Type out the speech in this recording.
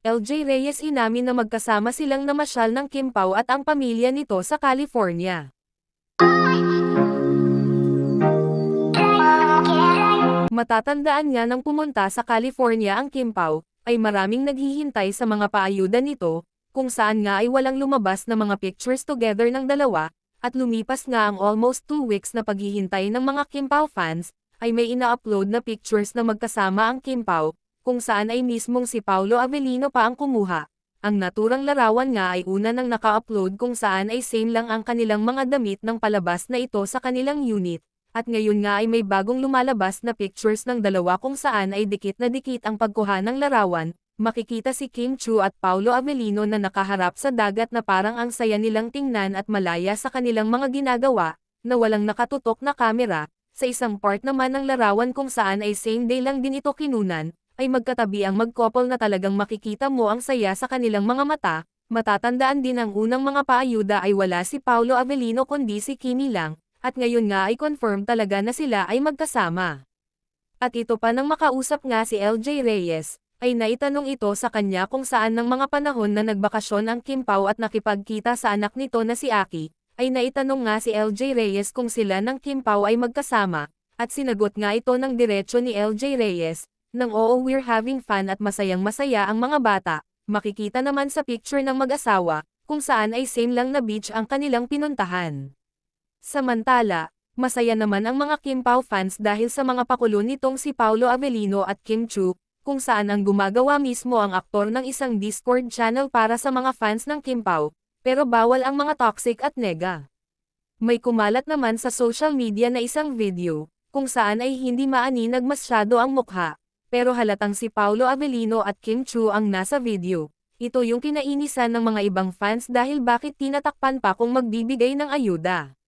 LJ Reyes inamin na magkasama silang namasyal ng Kim Pao at ang pamilya nito sa California. Matatandaan nga nang pumunta sa California ang Kim Pao, ay maraming naghihintay sa mga paayuda nito, kung saan nga ay walang lumabas na mga pictures together ng dalawa, at lumipas nga ang almost 2 weeks na paghihintay ng mga Kim Pao fans, ay may ina-upload na pictures na magkasama ang Kim Pao, kung saan ay mismong si Paolo Avellino pa ang kumuha. Ang naturang larawan nga ay una nang naka-upload kung saan ay same lang ang kanilang mga damit ng palabas na ito sa kanilang unit, at ngayon nga ay may bagong lumalabas na pictures ng dalawa kung saan ay dikit na dikit ang pagkuha ng larawan. Makikita si Kim Chiu at Paolo Avellino na nakaharap sa dagat na parang ang saya nilang tingnan at malaya sa kanilang mga ginagawa, na walang nakatutok na kamera. Sa isang part naman ng larawan kung saan ay same day lang din ito kinunan, ay magkatabi ang mag-couple na talagang makikita mo ang saya sa kanilang mga mata. Matatandaan din ang unang mga paayuda ay wala si Paolo Avellino kundi si Kimi lang, at ngayon nga ay confirm talaga na sila ay magkasama. At ito pa nang makausap nga si LJ Reyes, ay naitanong ito sa kanya kung saan ng mga panahon na nagbakasyon ang Kim Pao at nakipagkita sa anak nito na si Aki, ay naitanong nga si LJ Reyes kung sila ng Kim Pao ay magkasama, at sinagot nga ito ng diretsyo ni LJ Reyes, nang oo we're having fun at masayang masaya ang mga bata. Makikita naman sa picture ng mag-asawa, kung saan ay same lang na beach ang kanilang pinuntahan. Samantala, masaya naman ang mga Kim Pao fans dahil sa mga pakulo nitong si Paolo Avellino at Kim Chiu, kung saan ang gumagawa mismo ang aktor ng isang Discord channel para sa mga fans ng Kim Pao, pero bawal ang mga toxic at nega. May kumalat naman sa social media na isang video, kung saan ay hindi maaninag masyado ang mukha, pero halatang si Paolo Avellino at Kim Chiu ang nasa video. Ito yung kinainisan ng mga ibang fans dahil bakit tinatakpan pa kung magbibigay ng ayuda.